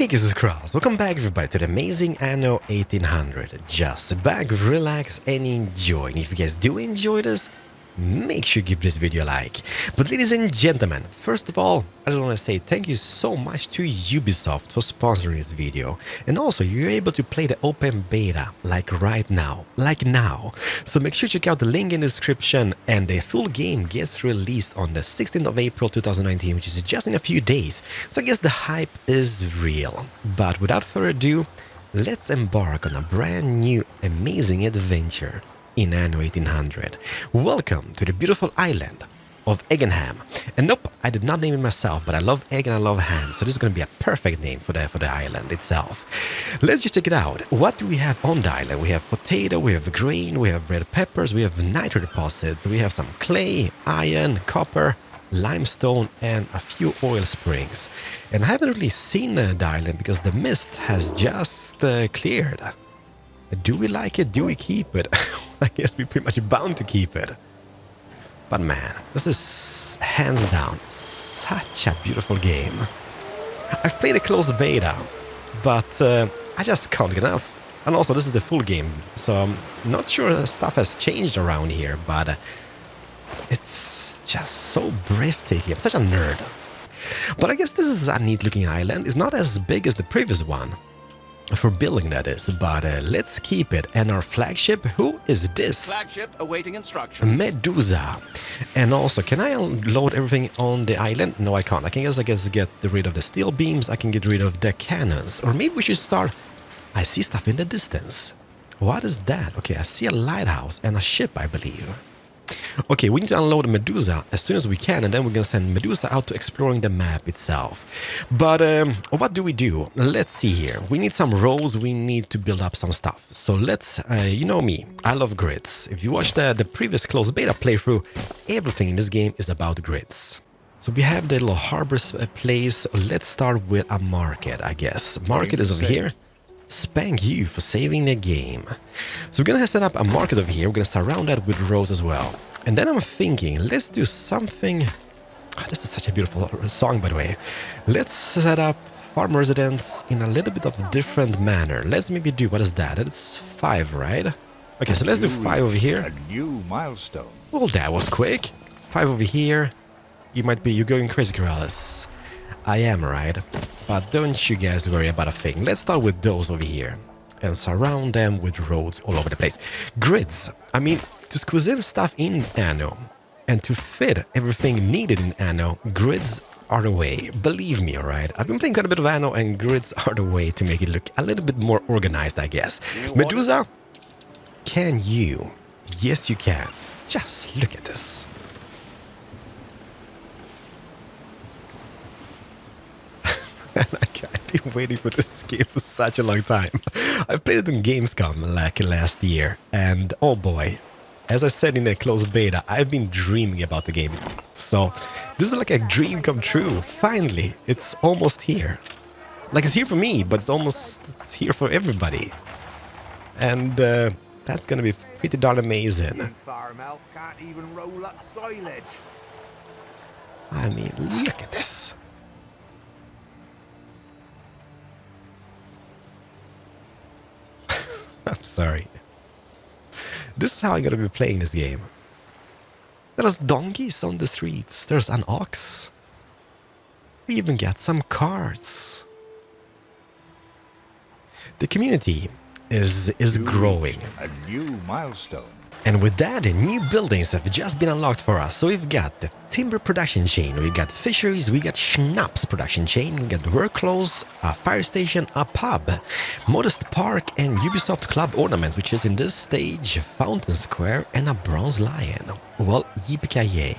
Hey guys, it's Keralis. Welcome back everybody to the amazing Anno 1800. Just sit back, relax and enjoy. And if you guys do enjoy this, make sure you give this video a like. But ladies and gentlemen, first of all, I just want to say thank you so much to Ubisoft for sponsoring this video. And also, you're able to play the open beta like right now, So make sure to check out the link in the description, and the full game gets released on the 16th of April 2019, which is just in a few days. So I guess the hype is real. But without further ado, let's embark on a brand new amazing adventure in Anno 1800. Welcome to the beautiful island of Egg and Ham. And nope, I did not name it myself, but I love egg and I love ham, so this is going to be a perfect name for the island itself. Let's just check it out. What do we have on the island? We have potato, we have grain, we have red peppers, we have nitro deposits, we have some clay, iron, copper, limestone, and a few oil springs. And I haven't really seen the island because the mist has just cleared. Do we like it? Do we keep it? I guess we're pretty much bound to keep it. But man, this is hands down such a beautiful game. I've played a closed beta, but I just can't get enough. And also, this is the full game, so I'm not sure stuff has changed around here, but it's just so breathtaking. I'm such a nerd. But I guess this is a neat looking island. It's not as big as the previous one. For building, that is, but let's keep it. And our flagship, who is this? Flagship awaiting instruction. Medusa. And also, can I unload everything on the island? No, I can't. I guess get rid of the steel beams. I can get rid of the cannons. Or maybe we should start... I see stuff in the distance. What is that? Okay, I see a lighthouse and a ship, I believe. Okay, we need to unload Medusa as soon as we can, and then we're gonna send Medusa out to exploring the map itself. But what do we do? Let's see here. We need some roads, we need to build up some stuff. So let's, you know me, I love grids. If you watched the previous closed beta playthrough, everything in this game is about grids. So we have the little harbor place. Let's start with a market, I guess. Market is over here. Spank you for saving the game. So we're gonna set up a market over here. We're gonna surround that with roads as well. And then I'm thinking, let's do something... Oh, this is such a beautiful song, by the way. Let's set up farm residence in a little bit of a different manner. Let's maybe do... What is that? That's 5, right? Okay, so let's do 5 over here. A new milestone. Well, that was quick. 5 over here. You're going crazy, Keralis. I am, right? But don't you guys worry about a thing. Let's start with those over here and surround them with roads all over the place. Grids. I mean, to squeeze in stuff in Anno and to fit everything needed in Anno, grids are the way. Believe me, alright? I've been playing quite a bit of Anno, and grids are the way to make it look a little bit more organized, I guess. Medusa, can you? Yes, you can. Just look at this. I've been waiting for this game for such a long time. I played it on Gamescom like last year, and oh boy, as I said in the closed beta, I've been dreaming about the game. So this is like a dream come true. Finally, it's almost here. Like, it's here for me, but it's here for everybody. And that's gonna be pretty darn amazing. I mean, look at this. I'm sorry. This is how I'm gonna be playing this game. There's donkeys on the streets. There's an ox. We even get some carts. The community is growing. A new milestone. And with that, the new buildings have just been unlocked for us. So we've got the timber production chain, we got fisheries, we got schnapps production chain, we got work clothes, a fire station, a pub, modest park, and Ubisoft club ornaments, which is in this stage fountain square, and a bronze lion. Well, yippee-ki-yay.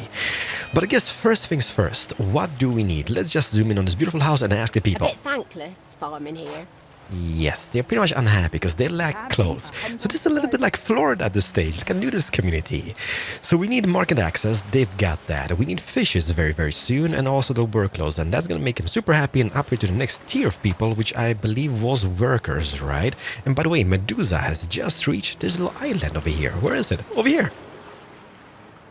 But I guess first things first, what do we need? Let's just zoom in on this beautiful house and ask the people. A bit thankless farming here. Yes, they're pretty much unhappy because they lack clothes. So this is a little bit like Florida at this stage, like a nudist community. So we need market access, they've got that. We need fishes very, very soon, and also the work clothes, and that's gonna make them super happy and upgrade to the next tier of people, which I believe was workers, right? And by the way, Medusa has just reached this little island over here. Where is it? Over here.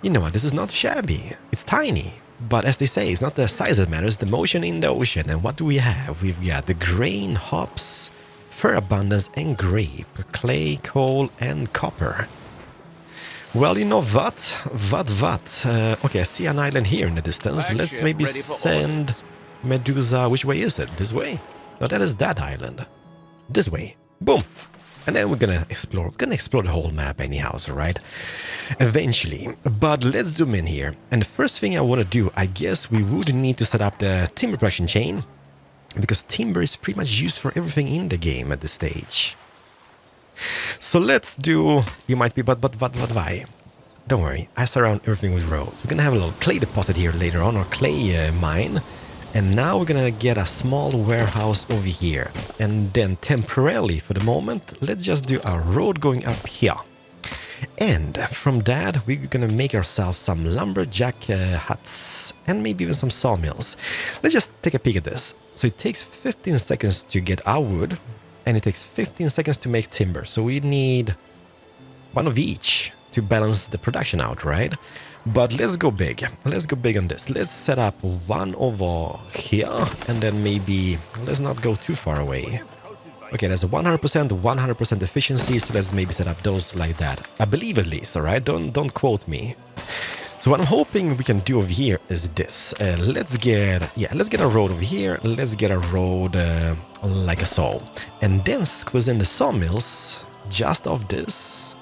You know what, this is not shabby. It's tiny, But as they say, it's not the size that matters, the motion in the ocean. And what do we have? We've got the grain, hops, fur abundance, and grape, clay, coal, and copper. Well, you know what? Okay, I see an island here in the distance. Let's Flagship maybe ready for send orders. Medusa. Which way is it? This way? No, that is that island. This way. Boom. And then we're gonna explore. We're gonna explore the whole map anyhow, so right? Eventually. But let's zoom in here. And the first thing I want to do, I guess we would need to set up the timber production chain, because timber is pretty much used for everything in the game at this stage. So let's do... You might be, but why? Don't worry, I surround everything with roads. We're gonna have a little clay deposit here later on, or clay mine. And now we're gonna get a small warehouse over here. And then temporarily, for the moment, let's just do a road going up here. And from that, we're gonna make ourselves some lumberjack huts and maybe even some sawmills. Let's just take a peek at this. So it takes 15 seconds to get our wood, and it takes 15 seconds to make timber. So we need one of each to balance the production out, right? But let's go big. Let's go big on this. Let's set up one over here, and then maybe let's not go too far away. Okay, there's a 100% efficiency, so let's maybe set up those like that. I believe at least, all right? Don't quote me. So what I'm hoping we can do over here is this. Let's get a road over here. Let's get a road like a so, and then squeeze in the sawmills just off this.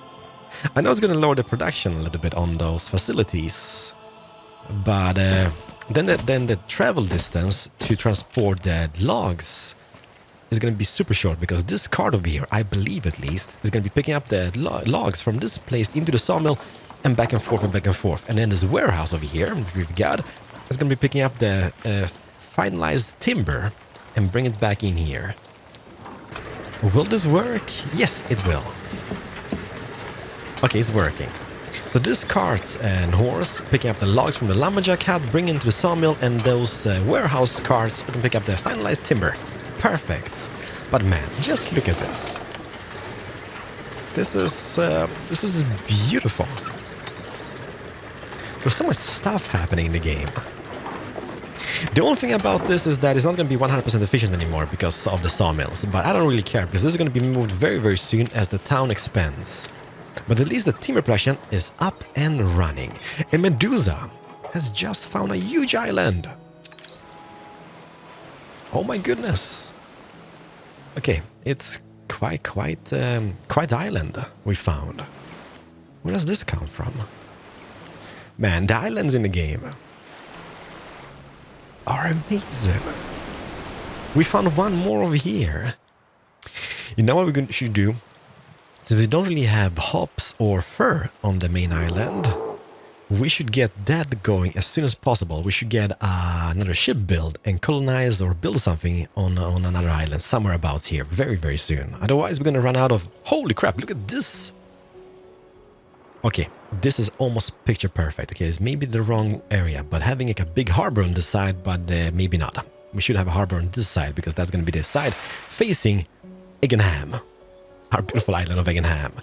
I know it's gonna lower the production a little bit on those facilities, but then the travel distance to transport the logs is going to be super short, because this cart over here, I believe at least, is going to be picking up the logs from this place into the sawmill and back and forth and back and forth. And then this warehouse over here, which we've got, is going to be picking up the finalized timber and bring it back in here. Will this work? Yes, it will. Okay, it's working. So this cart and horse picking up the logs from the lumberjack hut, bringing into the sawmill, and those warehouse carts can pick up the finalized timber. Perfect. But man, just look at this. This is beautiful. There's so much stuff happening in the game. The only thing about this is that it's not going to be 100% efficient anymore because of the sawmills. But I don't really care, because this is going to be moved very, very soon as the town expands. But at least the timber production is up and running. And Medusa has just found a huge island. Oh my goodness. Okay, it's quite island we found. Where does this come from? Man, the islands in the game are amazing. We found one more over here. You know what we should do? Since we don't really have hops or fur on the main island, we should get that going as soon as possible. We should get another ship built and colonize or build something on another island somewhere about here very, very soon. Otherwise, we're going to run out of... Holy crap, look at this! Okay, this is almost picture perfect. Okay, it's maybe the wrong area, but having like a big harbor on this side, but maybe not. We should have a harbor on this side, because that's going to be the side facing Eggenham. Our beautiful island of Eggenham.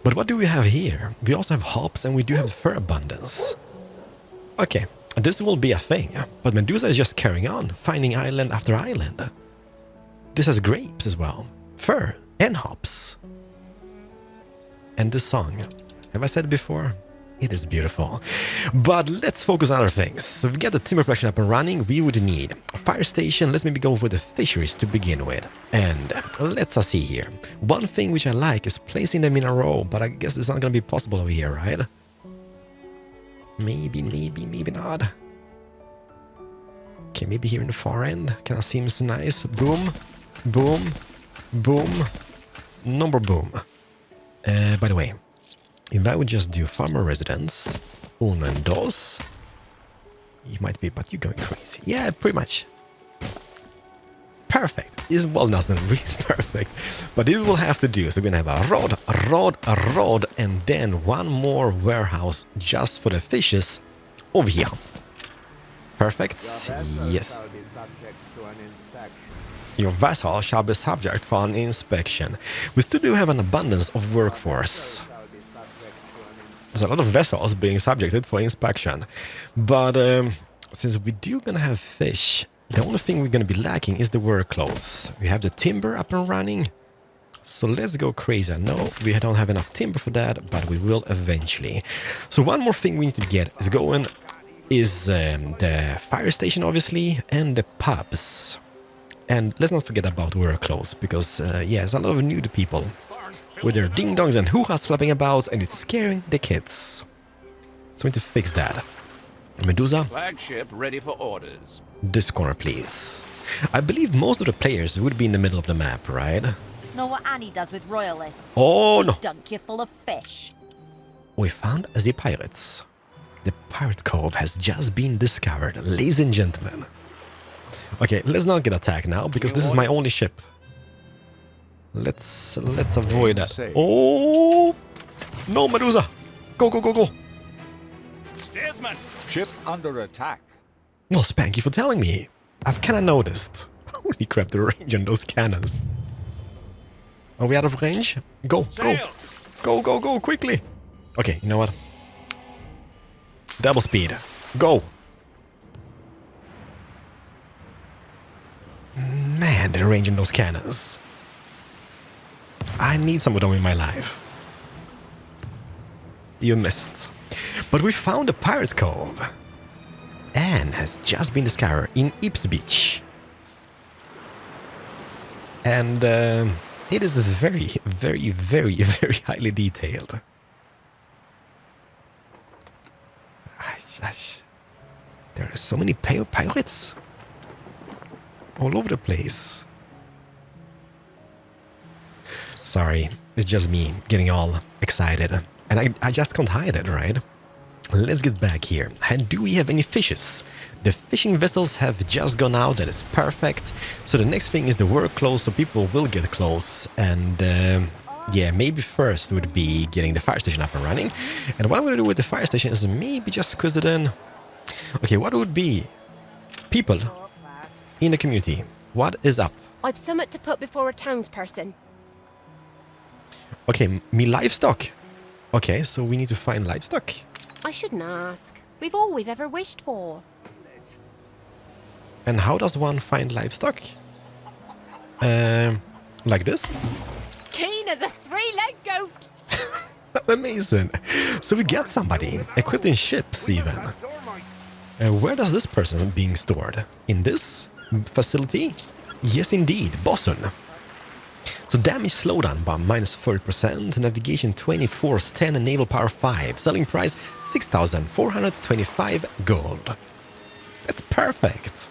But what do we have here? We also have hops, and we do have fur abundance. Okay, this will be a thing. But Medusa is just carrying on, finding island after island. This has grapes as well. Fur and hops. And this song. Have I said it before? It is beautiful. But let's focus on other things. So if we get the timber production up and running, we would need a fire station. Let's maybe go for the fisheries to begin with. And let's see here. One thing which I like is placing them in a row, but I guess it's not going to be possible over here, right? Maybe not. Okay, maybe here in the far end. Kind of seems nice. Boom, boom, boom. Number boom. By the way, if I would just do farmer residence, uno and dos, you might be, but you're going crazy. Yeah, pretty much. Perfect. Is well, not really perfect, but it will have to do. So we're gonna have a road, and then one more warehouse just for the fishes over here. Perfect. Yes. Your vessel shall be subject for an inspection. We still do have an abundance of workforce. There's a lot of vessels being subjected for inspection, but since we do gonna have fish, the only thing we're gonna be lacking is the work clothes. We have the timber up and running, so let's go crazy. I know we don't have enough timber for that, but we will eventually. So one more thing we need to get is going is the fire station, obviously, and the pubs. And let's not forget about work clothes, because yeah, there's a lot of new people with their ding-dongs and hoo-has flapping about, and it's scaring the kids. So we need to fix that. Medusa, Flagship ready for orders. this corner, please. I believe most of the players would be in the middle of the map, right? Know what Annie does with royalists? Oh, They no. dunk you full of fish. We found the pirates. The Pirate Cove has just been discovered, ladies and gentlemen. Okay, let's not get attacked now, because this is my only ship. Let's avoid that. Oh! No, Medusa! Go, go, go, go! Steersman! Ship under attack. Well, Spanky for telling me. I've kinda noticed. Holy crap, the range on those cannons. Are we out of range? Go, go! Sails! Go, go, go, quickly! Okay, you know what? Double speed. Go! Man, the range on those cannons. I need some of them in my life. You missed. But we found a Pirate Cove. And has just been discovered in Ips Beach. And it is very, very, very, very highly detailed. There are so many pirates all over the place. Sorry, it's just me getting all excited. And I just can't hide it, right? Let's get back here. And do we have any fishes? The fishing vessels have just gone out, that is perfect. So the next thing is the work clothes, so people will get clothes. And yeah, maybe first would be getting the fire station up and running. And what I'm going to do with the fire station is maybe just squeeze it in. Okay, what would be people in the community? What is up? I've somewhat to put before a townsperson. Okay, me livestock. Okay, so we need to find livestock. I shouldn't ask. We've all we've ever wished for. And how does one find livestock? Like this? Keen as a three-legged goat. Amazing. So we get somebody equipped in ships even. Where does this person being stored? In this facility? Yes, indeed. Bosun. So damage slowdown by minus 30%, navigation 24, 10, and naval power 5. Selling price 6,425 gold. That's perfect.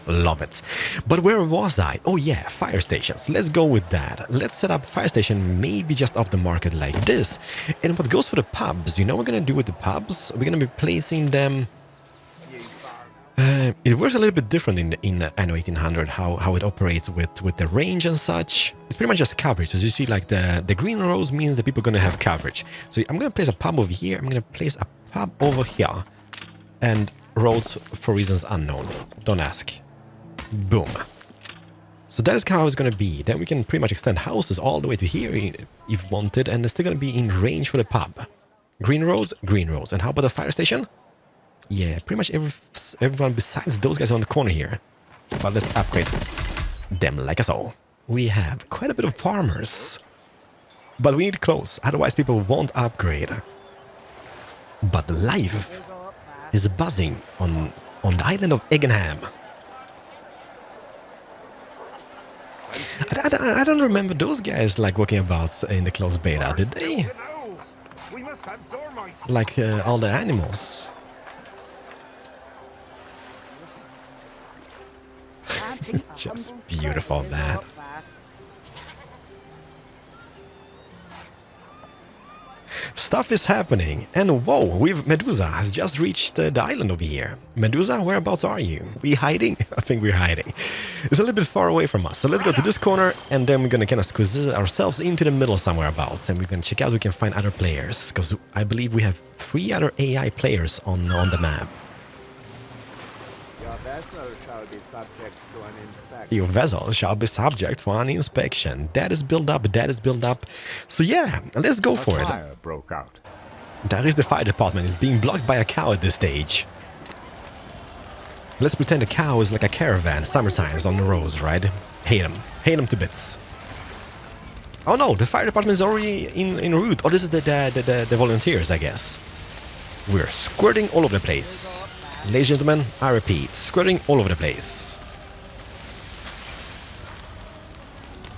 Love it. But where was I? Oh yeah, fire stations. Let's go with that. Let's set up a fire station maybe just off the market like this. And what goes for the pubs? You know what we're going to do with the pubs? We're going to be placing them... it works a little bit different in Anno 1800, how it operates with the range and such. It's pretty much just coverage. As you see, like the green rows means that people are going to have coverage. So I'm going to place a pub over here. I'm going to place a pub over here. And roads for reasons unknown. Don't ask. Boom. So that is how it's going to be. Then we can pretty much extend houses all the way to here if wanted. And it's still going to be in range for the pub. Green roads, green roads. And how about the fire station? Yeah, pretty much everyone besides those guys on the corner here. But let's upgrade them like so. We have quite a bit of farmers. But we need clothes, otherwise people won't upgrade. But life is buzzing on the island of Eggenham. I don't remember those guys like walking about in the closed beta, did they? Like all the animals. It's just beautiful, man. Stuff is happening, and whoa, Medusa has just reached the island over here. Medusa, whereabouts are you? We hiding? I think we're hiding. It's a little bit far away from us, so let's go to this corner, and then we're gonna kind of squeeze ourselves into the middle somewhere abouts, and we can check out if we can find other players, because I believe we have 3 other AI players on the map. Your vessel shall be subject to an inspection. That is built up, that is built up. So yeah, let's go for it. Fire broke out. There is the fire department. It's being blocked by a cow at this stage. Let's pretend a cow is like a caravan, summertimes on the roads, right? Hate them. Hate them to bits. Oh no, the fire department is already en route. Oh, this is the volunteers, I guess. We're squirting all over the place. Ladies and gentlemen, I repeat, squirting all over the place.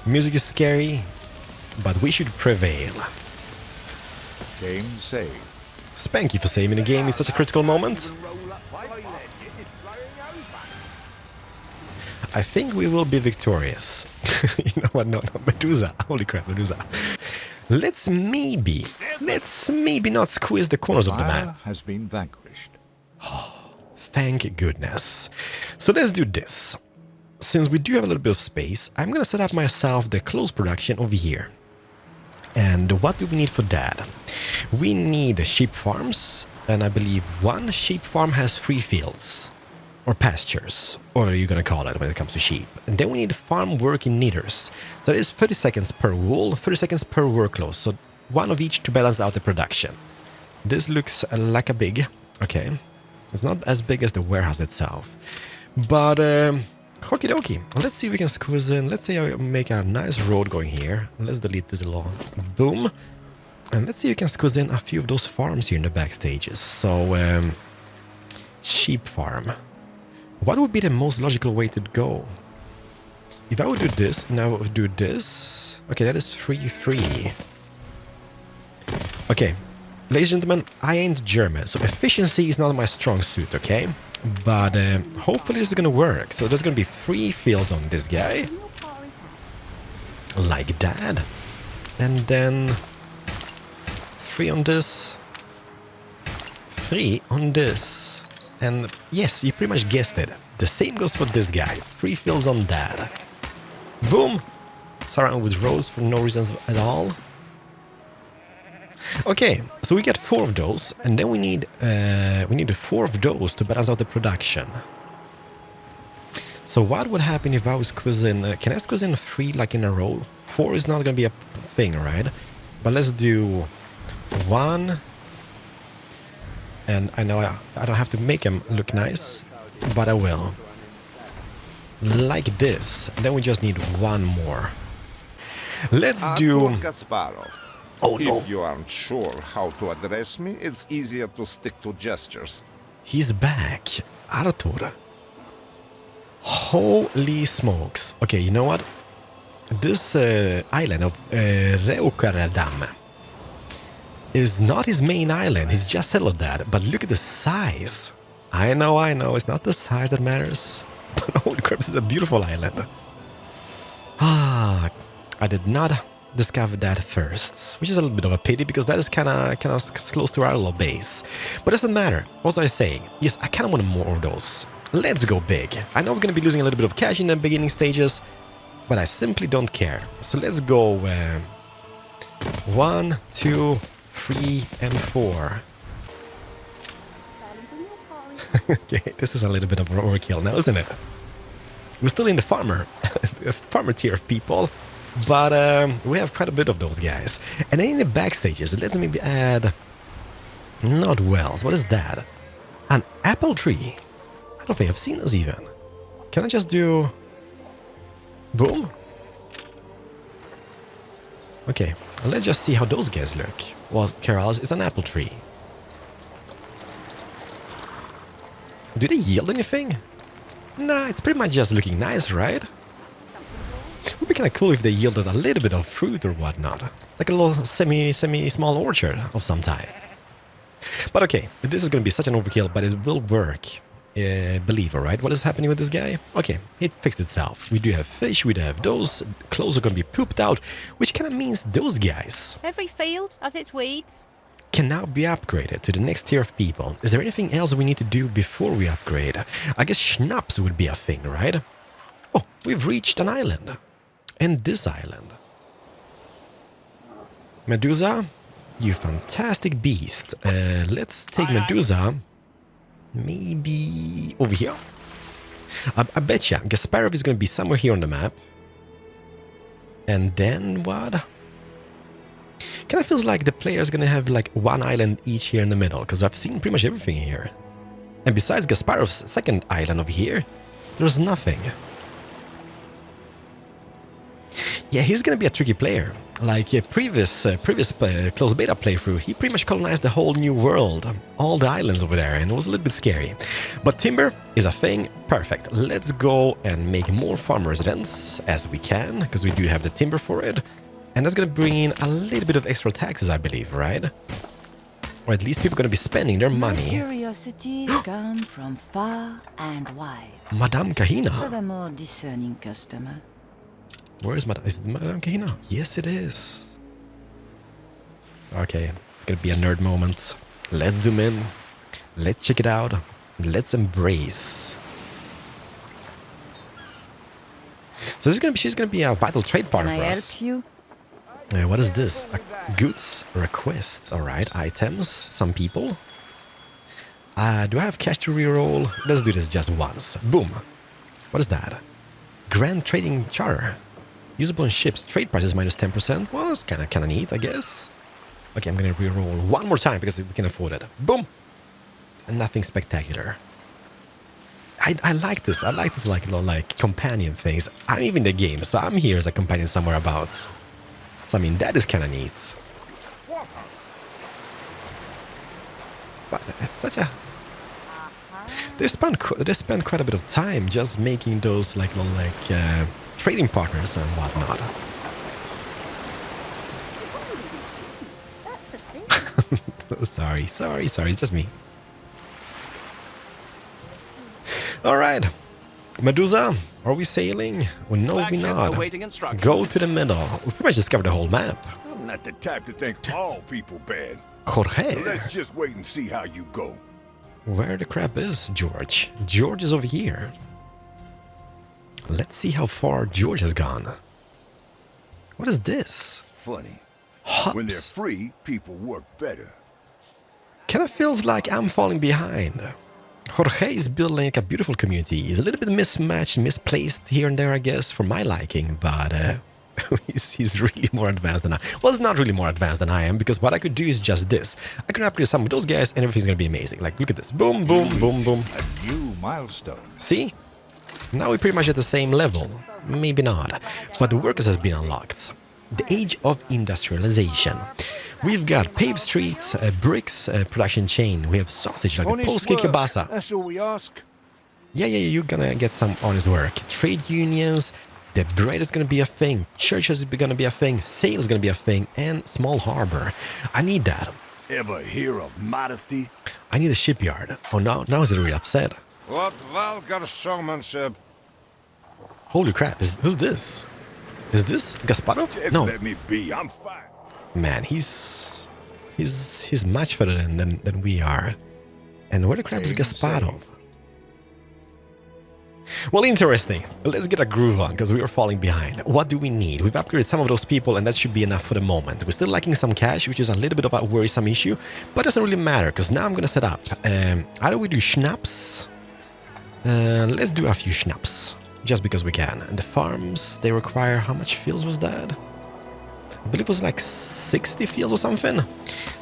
Music is scary, but we should prevail. Game saved. Thank you for saving the game in such a critical moment. I think we will be victorious. You know what? No, Medusa. Holy crap, Medusa. Let's maybe not squeeze the corners of the Fire map. has been vanquished. Thank goodness. So let's do this. Since we do have a little bit of space, I'm gonna set up myself the close production over here. And what do we need for that? We need sheep farms, and I believe one sheep farm has 3 fields. Or pastures, or whatever you're gonna call it when it comes to sheep. And then we need farm working needers. So that is 30 seconds per wool, 30 seconds per workload. So one of each to balance out the production. This looks like a big. Okay. It's not as big as the warehouse itself. But, okie dokie. Let's see if we can squeeze in. Let's say I make a nice road going here. Let's delete this along. Boom. And let's see if we can squeeze in a few of those farms here in the back stages. So, sheep farm. What would be the most logical way to go? If I would do this, and I would do this... Okay, that is 3-3. Okay, ladies and gentlemen, I ain't German, so efficiency is not my strong suit, okay? But hopefully this is gonna work. So there's gonna be 3 fields on this guy. Like that. And then 3 on this. 3 on this. And yes, you pretty much guessed it. The same goes for this guy. 3 fields on that. Boom! Surrounded with rows for no reasons at all. Okay, so we get 4 of those, and then we need 4 of those to balance out the production. So what would happen if I was squeezing... can I squeeze in 3 like in a row? 4 is not gonna be a thing, right? But let's do 1... And I know I don't have to make them look nice, but I will. Like this. And then we just need 1 more. Let's do... Kasparov. Oh no! If you aren't sure how to address me, it's easier to stick to gestures. He's back. Arthur. Holy smokes. Okay, you know what? This island of Reukaradam is not his main island. He's just settled that. But look at the size. I know. It's not the size that matters. But holy crap, this is a beautiful island. Ah, I did not discover that first, which is a little bit of a pity because that is kind of close to our little base. But it doesn't matter. What was I saying? Yes, I kind of want more of those. Let's go big. I know we're going to be losing a little bit of cash in the beginning stages, but I simply don't care. So let's go 1, 2, 3, and 4. Okay, this is a little bit of overkill now, isn't it? We're still in the farmer tier of people, but we have quite a bit of those guys. And then in the back stages, let's maybe add... Not wells, what is that? An apple tree? I don't think I've seen those even. Can I just do... Boom? Okay, let's just see how those guys look. Well, Keralis is an apple tree. Do they yield anything? Nah, it's pretty much just looking nice, right? It would be kind of cool if they yielded a little bit of fruit or whatnot. Like a little semi-small orchard of some type. But okay, this is going to be such an overkill, but it will work. Believer, right? What is happening with this guy? Okay, it fixed itself. We do have fish, we do have those. Clothes are going to be pooped out, which kind of means those guys... Every field has its weeds. Can now be upgraded to the next tier of people. Is there anything else we need to do before we upgrade? I guess schnapps would be a thing, right? Oh, we've reached an island. And this island. Medusa, you fantastic beast. Let's take Medusa. Maybe over here. I betcha Gasparov is going to be somewhere here on the map. And then what? Kind of feels like the player's gonna have like 1 island each here in the middle, because I've seen pretty much everything here. And besides Gasparov's second island over here, there's nothing. Yeah, he's gonna be a tricky player. Like previous closed beta playthrough, he pretty much colonized the whole new world, all the islands over there, and it was a little bit scary. But timber is a thing, perfect. Let's go and make more farm residents as we can, because we do have the timber for it. And that's gonna bring in a little bit of extra taxes, I believe, right? Or at least people are gonna be spending their money. Curiosities come from far and wide. Madame For Kahina. the more discerning customer. Where is Madame? Is it Madame Kahina? Yes, it is. Okay, it's gonna be a nerd moment. Let's zoom in. Let's check it out. Let's embrace. So she's gonna be a vital trade partner Can for I us. help you? What is this? Goods requests. All right, items. Some people. Do I have cash to reroll? Let's do this just once. Boom. What is that? Grand Trading Charter. Usable on ships. Trade prices minus 10%. Well, it's kind of neat, I guess. Okay, I'm gonna reroll one more time because we can afford it. Boom. And nothing spectacular. I like this. I like this like companion things. I'm even in the game, so I'm here as a companion somewhere about. So I mean that is kind of neat. But it's such a. They spend quite a bit of time just making those like trading partners and whatnot. sorry, it's just me. All right, Medusa, are we sailing? Well, no, we're Flagship not. awaiting instructions. Go to the middle. We pretty much discovered the whole map. I'm not the type to think all people bad. Jorge, Let's just wait and see how you go. where the crap is George? George is over here. Let's see how far George has gone. What is this? Funny. Hops. When they're free, people work better. Kind of feels like I'm falling behind. Jorge is building like a beautiful community. He's a little bit mismatched, misplaced here and there, I guess, for my liking, but he's really more advanced than I. Well, it's not really more advanced than I am, because what I could do is just this. I can upgrade some of those guys and everything's gonna be amazing. Like, look at this. Boom, boom, boom, boom. A new milestone. See? Now we're pretty much at the same level. Maybe not. But the workers has been unlocked. The age of industrialization. We've got paved streets, bricks, production chain. We have sausage like a Polskie kielbasa. That's all we ask. Yeah, you're gonna get some honest work. Trade unions, the bread is gonna be a thing, churches is gonna be a thing, sale is gonna be a thing, and small harbor. I need that. Ever hear of modesty? I need a shipyard. Oh, now is it really upset? What vulgar showmanship. Holy crap, who's this? Is this Gasparov? Just No. let me be. I'm fine. Man, he's much further than we are. And where the crap is Gasparov? Well, interesting. Let's get a groove on, because we are falling behind. What do we need? We've upgraded some of those people, and that should be enough for the moment. We're still lacking some cash, which is a little bit of a worrisome issue, but it doesn't really matter, because now I'm going to set up. Either we do schnapps. Let's do a few schnapps, just because we can. And the farms, they require, how much fields was that? I believe it was like 60 fields or something.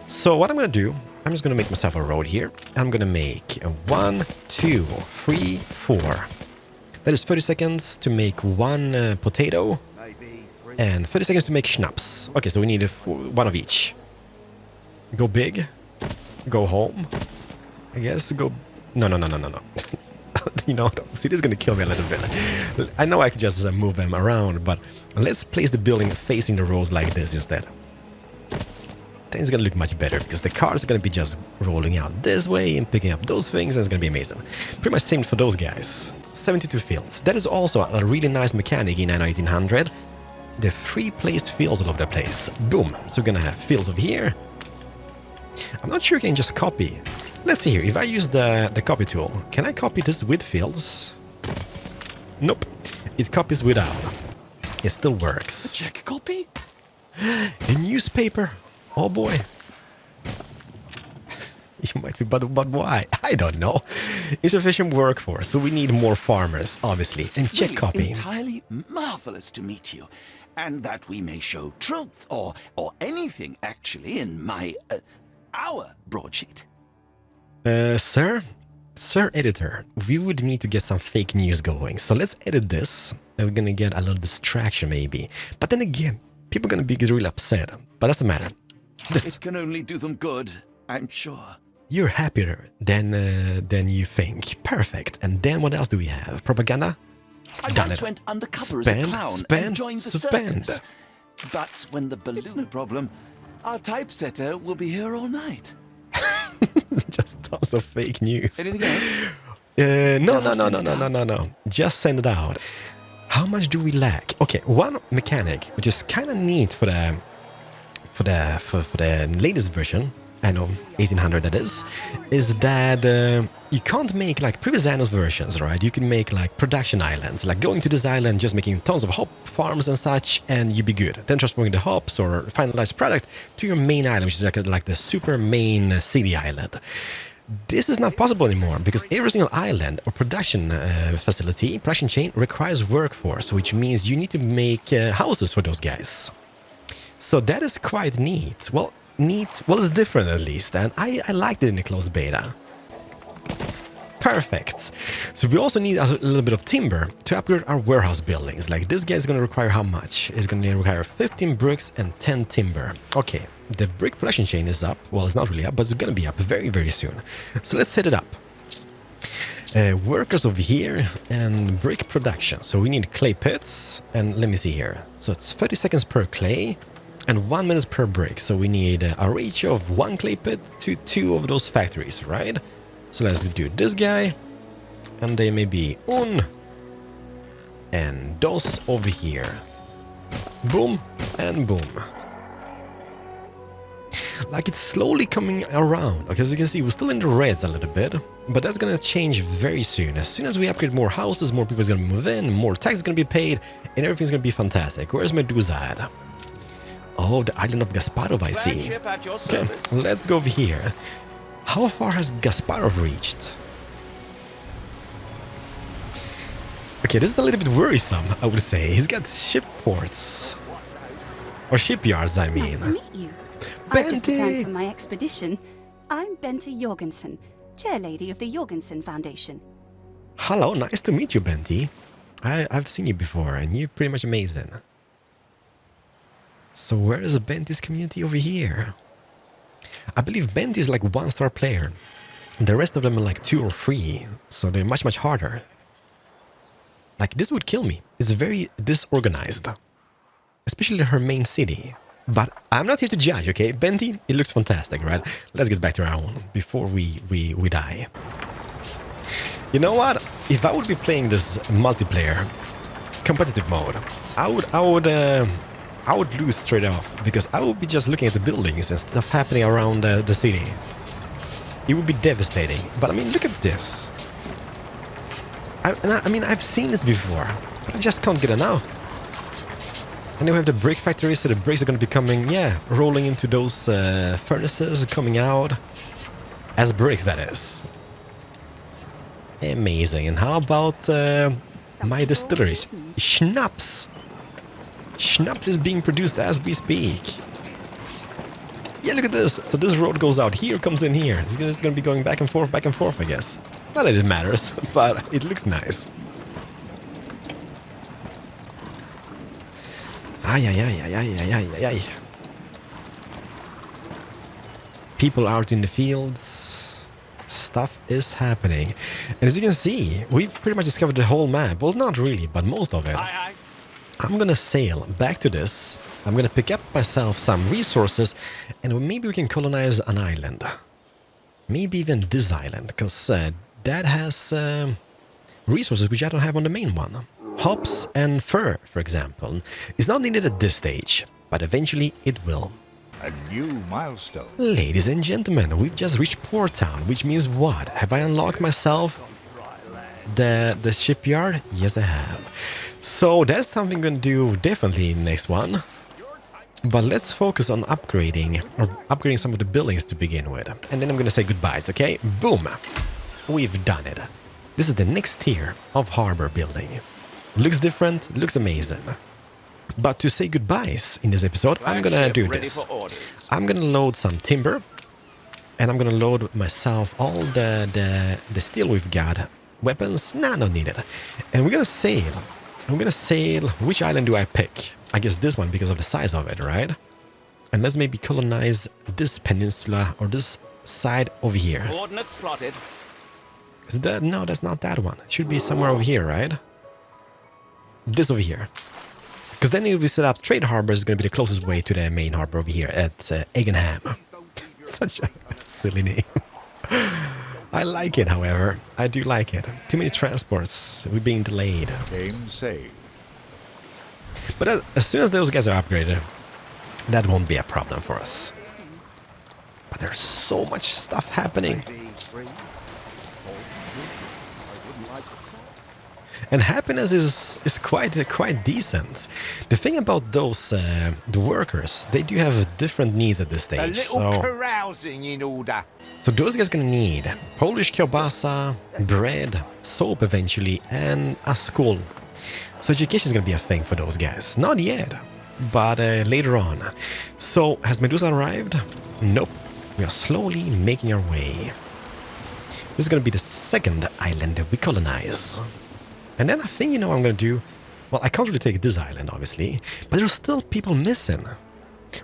So what I'm going to do, I'm just going to make myself a road here. I'm going to make 1, 2, 3, 4. That is 30 seconds to make one potato and 30 seconds to make schnapps. Okay, so we need one of each. Go big. Go home. I guess go... No. You know, see, this is going to kill me a little bit. I know I could just move them around, but let's place the building facing the roads like this instead. Then it's going to look much better, because the cars are going to be just rolling out this way and picking up those things, and it's going to be amazing. Pretty much same for those guys. 72 fields. That is also a really nice mechanic in Anno 1800. The 3 placed fields all over the place. Boom. So we're going to have fields over here. I'm not sure you can just copy. Let's see here. If I use the copy tool, can I copy this with fields? Nope. It copies without. It still works. Check copy? A newspaper. Oh boy. You might be, but why? I don't know. Insufficient workforce, so we need more farmers, obviously. And check Really copy. entirely marvelous to meet you, and that we may show truth or anything actually in my our broadsheet. Sir, Sir Editor, we would need to get some fake news going. So let's edit this. And we're gonna get a little distraction maybe. But then again, people are gonna be really upset. But that's the matter. This, It can only do them good, I'm sure. you're happier than you think. Perfect. And then what else do we have? Propaganda? I Done once it. went undercover as a Spend, clown spend, and joined the spend. circus. But when the balloon no problem, our typesetter will be here all night. Just tons of fake news. Anything else? No. Just send it out. How much do we lack? Okay, one mechanic, which is kind of neat for the latest version, Anno 1800 that is that you can't make like previous Anno's versions, right? You can make like production islands, like going to this island, just making tons of hop farms and such, and you be good. Then transporting the hops or finalized product to your main island, which is like the super main city island. This is not possible anymore because every single island or production facility, production chain requires workforce, which means you need to make houses for those guys. So that is quite neat. Well, it's different at least, and I liked it in the closed beta. Perfect. So we also need a little bit of timber to upgrade our warehouse buildings. Like this guy is going to require how much? It's going to require 15 bricks and 10 timber. Okay, the brick production chain is up. Well, it's not really up, but it's going to be up very, very soon. So let's set it up. Workers over here and brick production. So we need clay pits, and let me see here. So it's 30 seconds per clay and 1 minute per brick. So we need a ratio of 1 clay pit to 2 of those factories, right? So let's do this guy, and they may be un, and dos over here. Boom, and boom. Like it's slowly coming around. Okay, as you can see, we're still in the reds a little bit, but that's gonna change very soon. As soon as we upgrade more houses, more people are gonna move in, more tax is gonna be paid, and everything's gonna be fantastic. Where's Medusa at? Oh, the island of Gasparov, I see. Flagship at your Okay, service. let's go over here. How far has Gasparov reached? Okay, this is a little bit worrisome, I would say. He's got ship ports. Or shipyards, I mean. Nice to meet you. I've just Bente! returned from my expedition. I'm Bente Jorgensen, chairlady of the Jorgensen Foundation. Hello, nice to meet you, Bente. I've seen you before, and you're pretty much amazing. So where is Bente's community over here? I believe Bente is like 1-star player. The rest of them are like 2 or 3, so they're much, much harder. Like, this would kill me. It's very disorganized. Especially her main city. But I'm not here to judge, okay? Bente, it looks fantastic, right? Let's get back to our own before we die. You know what? If I would be playing this multiplayer competitive mode, I would lose straight off because I would be just looking at the buildings and stuff happening around the city. It would be devastating. But I mean, look at this. I mean, I've seen this before, but I just can't get enough. And then we have the brick factory, so the bricks are going to be coming, yeah, rolling into those furnaces, coming out as bricks, that is. Amazing. And how about my distillery? Schnapps. Schnapps is being produced as we speak. Yeah, look at this. So this road goes out here, comes in here. It's just going to be going back and forth, I guess. Not that it matters, but it looks nice. Ay. People out in the fields. Stuff is happening. And as you can see, we've pretty much discovered the whole map. Well, not really, but most of it. I'm gonna sail back to this. I'm gonna pick up myself some resources, and maybe we can colonize an island. Maybe even this island, because that has resources which I don't have on the main one. Hops and fur, for example. It's not needed at this stage, but eventually it will. A new milestone. Ladies and gentlemen, we've just reached Port Town, which means what? Have I unlocked myself the shipyard? Yes, I have. So that's something I'm going to do definitely in the next one. But let's focus on upgrading some of the buildings to begin with. And then I'm going to say goodbyes, okay? Boom! We've done it. This is the next tier of harbor building. Looks different, looks amazing. But to say goodbyes in this episode, I'm gonna do this. I'm gonna load some timber. And I'm gonna load myself all the steel we've got. Weapons, nah, not needed. And we're gonna sail. I'm gonna sail. Which island do I pick? I guess this one because of the size of it, right? And let's maybe colonize this peninsula or this side over here. Coordinates plotted. Is that, no, that's not that one. It should be somewhere over here, right? This over here. Because then if we set up trade harbor, it's going to be the closest way to the main harbor over here at Eggenham. Such a silly name. I like it, however. I do like it. Too many transports. We're being delayed. Game saved. But as soon as those guys are upgraded, that won't be a problem for us. But there's so much stuff happening. And happiness is quite decent. The thing about those the workers, they do have different needs at this stage. carousing in order. So those guys gonna need Polish kielbasa, bread, soap eventually, and a school. So education is gonna be a thing for those guys. Not yet, but later on. So has Medusa arrived? Nope. We are slowly making our way. This is gonna be the second island that we colonize. And then I think, you know what I'm gonna do? Well, I can't really take this island, obviously, but there's still people missing.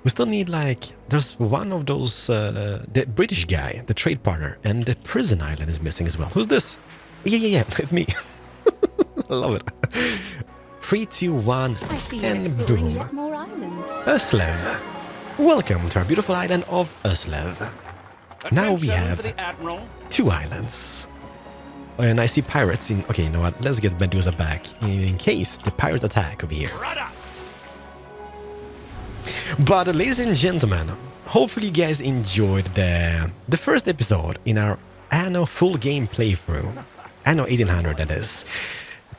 We still need, like, there's one of those, the British guy, the trade partner, and the prison island is missing as well. Who's this? Yeah, it's me. I love it. 3, 2, 1, I see you're and exploring boom. yet more islands. Uslev. Welcome to our beautiful island of Uslev. Now we Attention have for the Admiral. 2 islands. And I see pirates in... Okay, you know what? Let's get Medusa back in case the pirate attack over here. But ladies and gentlemen, hopefully you guys enjoyed the first episode in our Anno full game playthrough. Anno 1800, that is.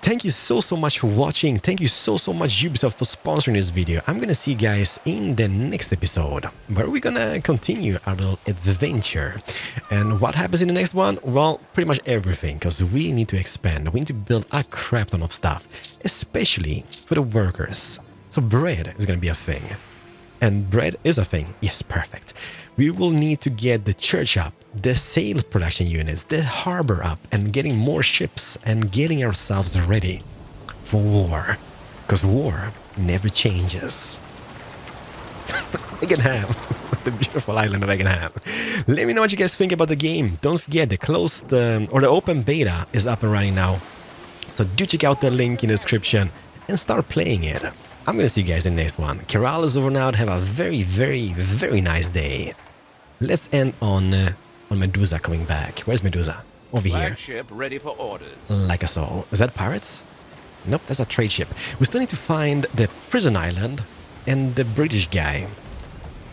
Thank you so much for watching. Thank you so much Ubisoft for sponsoring this video. I'm gonna see you guys in the next episode, where we're gonna continue our little adventure. And what happens in the next one? Well, pretty much everything, because we need to expand. We need to build a crap ton of stuff, especially for the workers. So bread is gonna be a thing. And bread is a thing. Yes, perfect. We will need to get the church up, the sales production units, the harbor up, and getting more ships and getting ourselves ready for war. Because war never changes. Eggenham, the beautiful island of Eggenham. Let me know what you guys think about the game. Don't forget, the closed or the open beta is up and running now. So do check out the link in the description and start playing it. I'm gonna see you guys in the next one. Keralis over and out. Have a very nice day. Let's end on Medusa coming back. Where's Medusa? Over here. Flagship ready for orders. Like us all. Is that pirates? Nope, that's a trade ship. We still need to find the prison island and the British guy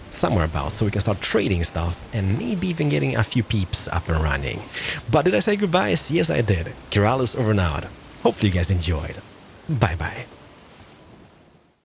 somewhere about, so we can start trading stuff and maybe even getting a few peeps up and running. But did I say goodbyes? Yes, I did. Keralis over and out. Hopefully you guys enjoyed. Bye-bye.